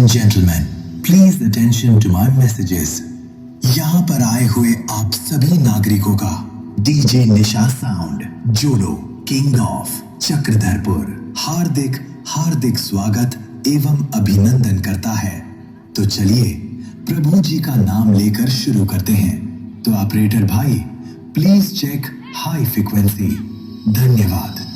And gentleman, please attention to my messages. यहाँ पर आए हुए आप सभी नागरिकों का डीजे निशा साउंड जोड़ो किंग ऑफ चक्रधरपुर हार्दिक हार्दिक स्वागत एवं अभिनंदन करता है। तो चलिए प्रभु जी का नाम लेकर शुरू करते हैं। तो ऑपरेटर भाई प्लीज चेक हाई फ्रीक्वेंसी। धन्यवाद।